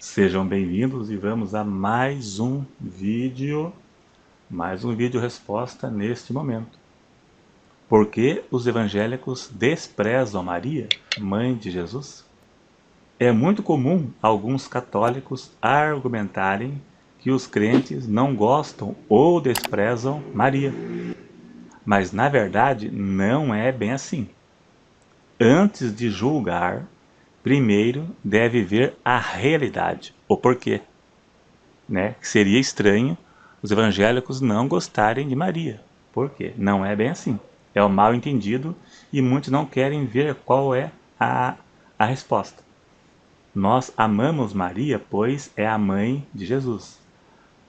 Sejam bem-vindos e vamos a mais um vídeo resposta neste momento. Por que os evangélicos desprezam Maria, mãe de Jesus? É muito comum alguns católicos argumentarem que os crentes não gostam ou desprezam Maria. Mas na verdade não é bem assim. Antes de julgar, primeiro deve ver a realidade, o porquê. Que seria estranho os evangélicos não gostarem de Maria. Por quê? Não é bem assim. É o mal entendido e muitos não querem ver qual é a resposta. Nós amamos Maria, pois é a mãe de Jesus.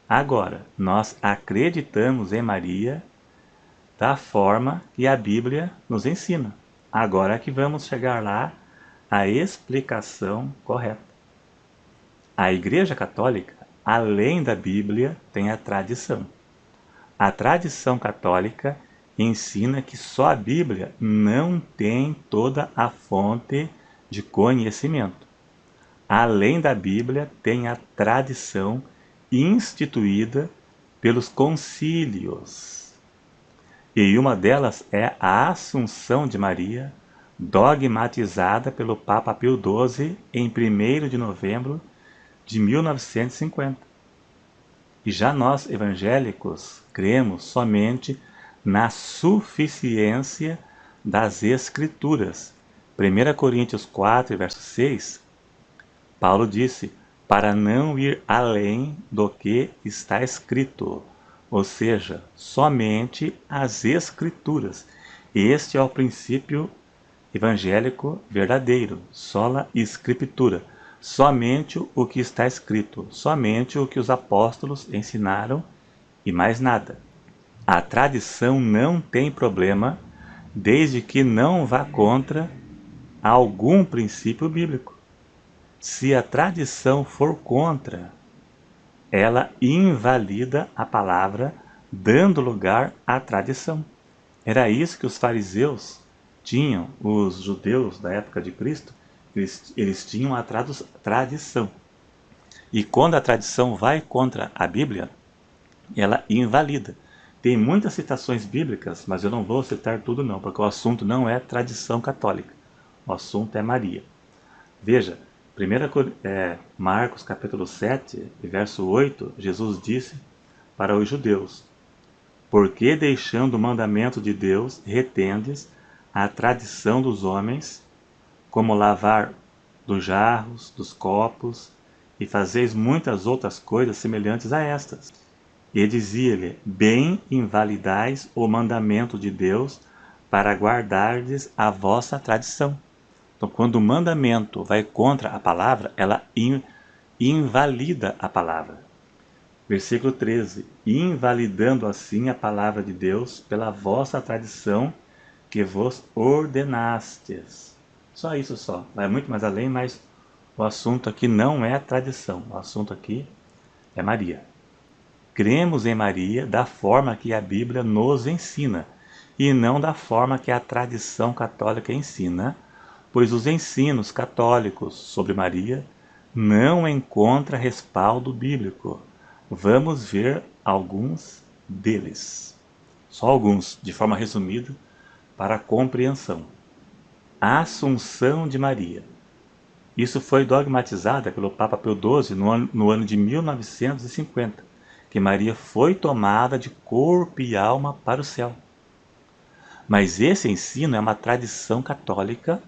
Agora, nós acreditamos em Maria da forma que a Bíblia nos ensina. Agora que vamos chegar lá à explicação correta. A Igreja Católica, além da Bíblia, tem a tradição. A tradição católica ensina que só a Bíblia não tem toda a fonte de conhecimento. Além da Bíblia, tem a tradição instituída pelos concílios. E uma delas é a Assunção de Maria, dogmatizada pelo Papa Pio XII em 1º de novembro de 1950. E já nós, evangélicos, cremos somente na suficiência das Escrituras. 1 Coríntios 4, verso 6, Paulo disse, para não ir além do que está escrito, ou seja, somente as Escrituras. Este é o princípio evangélico verdadeiro, sola scriptura. Somente o que está escrito, somente o que os apóstolos ensinaram e mais nada. A tradição não tem problema, desde que não vá contra algum princípio bíblico. Se a tradição for contra, ela invalida a palavra, dando lugar à tradição. Era isso que os fariseus tinham, os judeus da época de Cristo, eles tinham a tradição. E quando a tradição vai contra a Bíblia, ela invalida. Tem muitas citações bíblicas, mas eu não vou citar tudo não, porque o assunto não é tradição católica. O assunto é Maria. Veja, Marcos capítulo 7, verso 8, Jesus disse para os judeus, porque deixando o mandamento de Deus, retendes a tradição dos homens, como lavar dos jarros, dos copos, e fazeis muitas outras coisas semelhantes a estas. E dizia-lhe, bem invalidais o mandamento de Deus, para guardardes a vossa tradição. Então, quando o mandamento vai contra a palavra, ela invalida a palavra. Versículo 13, invalidando assim a palavra de Deus pela vossa tradição que vos ordenastes. Só isso só, vai muito mais além, mas o assunto aqui não é a tradição, o assunto aqui é Maria. Cremos em Maria da forma que a Bíblia nos ensina, e não da forma que a tradição católica ensina, pois os ensinos católicos sobre Maria não encontram respaldo bíblico. Vamos ver alguns deles. Só alguns, de forma resumida, para a compreensão. A Assunção de Maria. Isso foi dogmatizada pelo Papa Pio XII no ano de 1950, que Maria foi tomada de corpo e alma para o céu. Mas esse ensino é uma tradição católica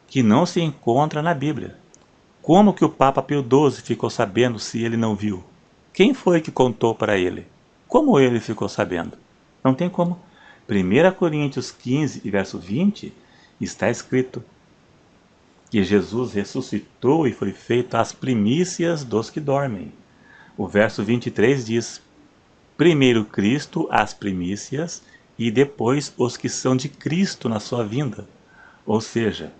que não se encontra na Bíblia. Como que o Papa Pio XII ficou sabendo se ele não viu? Quem foi que contou para ele? Como ele ficou sabendo? Não tem como. 1 Coríntios 15, verso 20, está escrito que Jesus ressuscitou e foi feito as primícias dos que dormem. O verso 23 diz, primeiro Cristo as primícias e depois os que são de Cristo na sua vinda. Ou seja,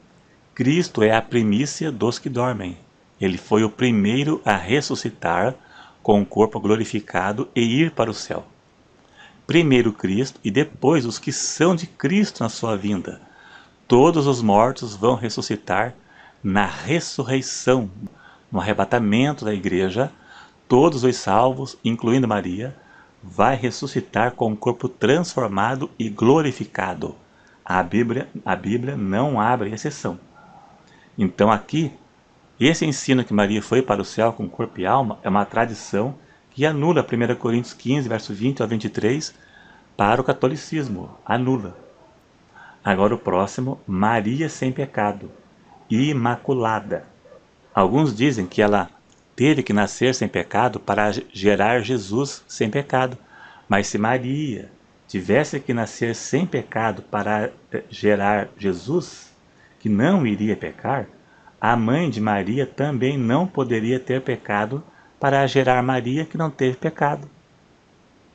Cristo é a primícia dos que dormem. Ele foi o primeiro a ressuscitar com o corpo glorificado e ir para o céu. Primeiro Cristo e depois os que são de Cristo na sua vinda. Todos os mortos vão ressuscitar na ressurreição no arrebatamento da igreja, todos os salvos, incluindo Maria, vai ressuscitar com um corpo transformado e glorificado. A Bíblia não abre exceção. Então aqui, esse ensino que Maria foi para o céu com corpo e alma é uma tradição que anula 1 Coríntios 15, verso 20 a 23, para o catolicismo. Anula. Agora o próximo, Maria sem pecado, imaculada. Alguns dizem que ela teve que nascer sem pecado para gerar Jesus sem pecado. Mas se Maria tivesse que nascer sem pecado para gerar Jesus, que não iria pecar, a mãe de Maria também não poderia ter pecado para gerar Maria, que não teve pecado.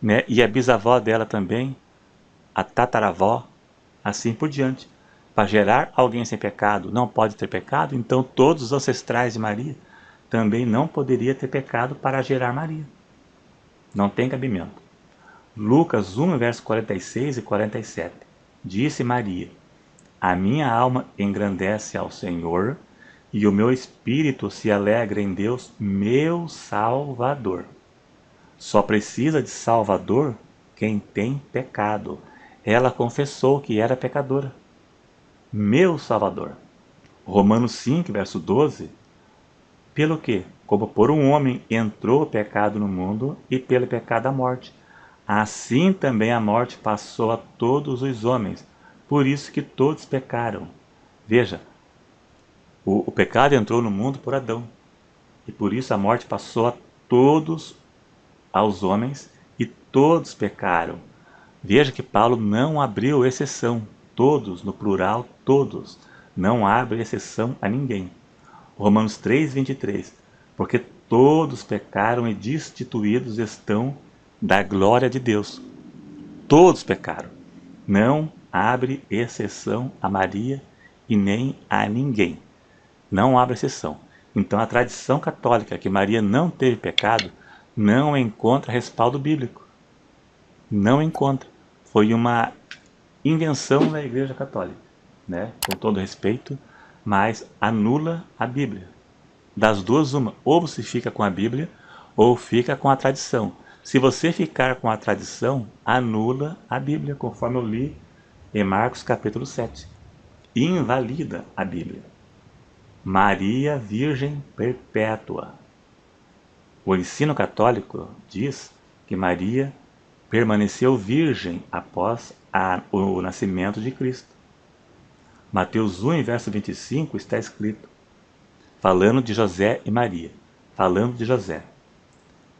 Né? E a bisavó dela também, a tataravó, assim por diante. Para gerar alguém sem pecado não pode ter pecado, então todos os ancestrais de Maria também não poderiam ter pecado para gerar Maria. Não tem cabimento. Lucas 1, verso 46 e 47. Disse Maria: a minha alma engrandece ao Senhor, e o meu espírito se alegra em Deus, meu Salvador. Só precisa de Salvador quem tem pecado. Ela confessou que era pecadora. Meu Salvador. Romanos 5, verso 12. Pelo que, como por um homem entrou o pecado no mundo, e pelo pecado a morte, assim também a morte passou a todos os homens, por isso que todos pecaram. Veja, o pecado entrou no mundo por Adão, e por isso a morte passou a todos aos homens, e todos pecaram. Veja que Paulo não abriu exceção, todos, no plural, todos, não abre exceção a ninguém. Romanos 3, 23, porque todos pecaram e destituídos estão da glória de Deus. Todos pecaram. Não abre exceção a Maria e nem a ninguém. Não abre exceção. Então a tradição católica que Maria não teve pecado não encontra respaldo bíblico. Não encontra. Foi uma invenção da Igreja Católica, né? Com todo respeito, mas anula a Bíblia. Das duas, uma. Ou você fica com a Bíblia, ou fica com a tradição. Se você ficar com a tradição, anula a Bíblia, conforme eu li em Marcos capítulo 7. Invalida a Bíblia. Maria Virgem Perpétua. O ensino católico diz que Maria permaneceu virgem após o nascimento de Cristo. Mateus 1, verso 25, está escrito, falando de José e Maria, falando de José.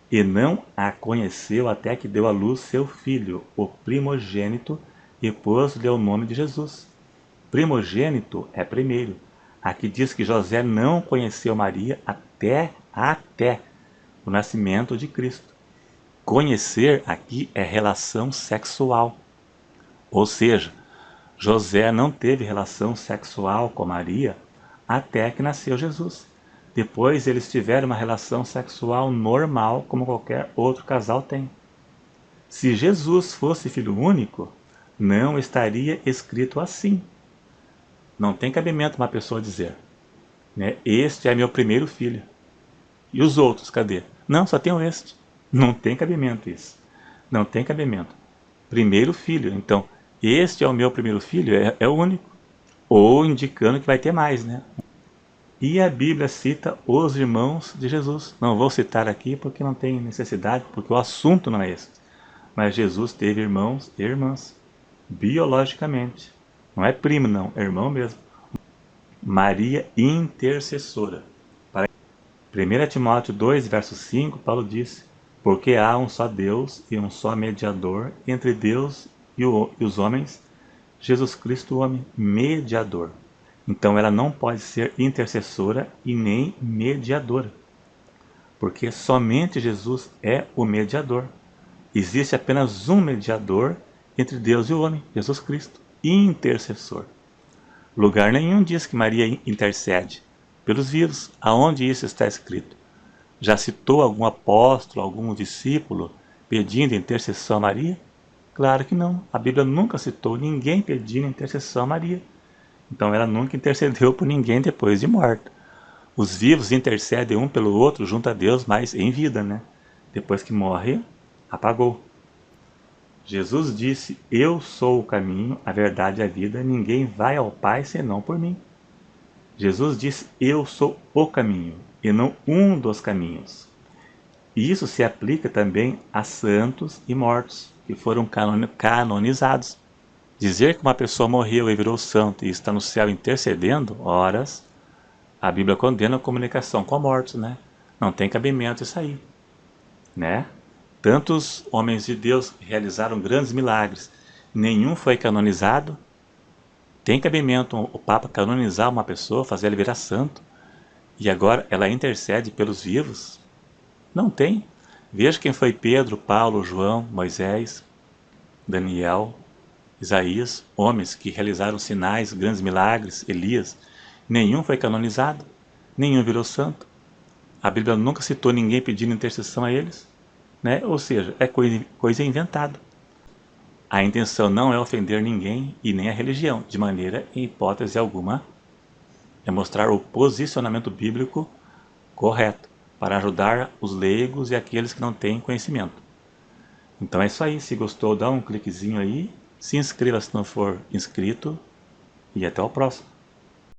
E não a conheceu até que deu à luz seu filho, o primogênito, e pôs-lhe o nome de Jesus. Primogênito é primeiro. Aqui diz que José não conheceu Maria até o nascimento de Cristo. Conhecer aqui é relação sexual. Ou seja, José não teve relação sexual com Maria até que nasceu Jesus. Depois eles tiveram uma relação sexual normal, como qualquer outro casal tem. Se Jesus fosse filho único, não estaria escrito assim. Não tem cabimento uma pessoa dizer, né, este é meu primeiro filho. E os outros, cadê? Não, só tenho este. Não tem cabimento isso. Não tem cabimento. Primeiro filho. Então, este é o meu primeiro filho, é o único. Ou indicando que vai ter mais, né? E a Bíblia cita os irmãos de Jesus. Não vou citar aqui porque não tem necessidade, porque o assunto não é esse. Mas Jesus teve irmãos e irmãs, biologicamente. Não é primo, não, é irmão mesmo. Maria intercessora. 1 Timóteo 2, verso 5, Paulo disse, porque há um só Deus e um só mediador entre Deus e os homens, Jesus Cristo, o homem mediador. Então ela não pode ser intercessora e nem mediadora, porque somente Jesus é o mediador. Existe apenas um mediador entre Deus e o homem, Jesus Cristo, intercessor. Lugar nenhum diz que Maria intercede pelos vivos. Aonde isso está escrito? Já citou algum apóstolo, algum discípulo pedindo intercessão a Maria? Claro que não. A Bíblia nunca citou ninguém pedindo intercessão a Maria. Então ela nunca intercedeu por ninguém depois de morta. Os vivos intercedem um pelo outro junto a Deus, mas em vida, né? Depois que morre, apagou. Jesus disse: eu sou o caminho, a verdade e a vida, ninguém vai ao Pai senão por mim. Jesus disse: eu sou o caminho, e não um dos caminhos. E isso se aplica também a santos e mortos, que foram canonizados. Dizer que uma pessoa morreu e virou santo e está no céu intercedendo, horas, a Bíblia condena a comunicação com mortos, né? Não tem cabimento isso aí, né? Tantos homens de Deus realizaram grandes milagres, nenhum foi canonizado. Tem cabimento o Papa canonizar uma pessoa, fazer ela virar santo, e agora ela intercede pelos vivos? Não tem. Veja quem foi Pedro, Paulo, João, Moisés, Daniel, Isaías, homens que realizaram sinais, grandes milagres, Elias. Nenhum foi canonizado, nenhum virou santo. A Bíblia nunca citou ninguém pedindo intercessão a eles, né? Ou seja, é coisa inventada. A intenção não é ofender ninguém e nem a religião, de maneira e hipótese alguma. É mostrar o posicionamento bíblico correto, para ajudar os leigos e aqueles que não têm conhecimento. Então é isso aí, se gostou dá um cliquezinho aí, se inscreva se não for inscrito e até o próximo.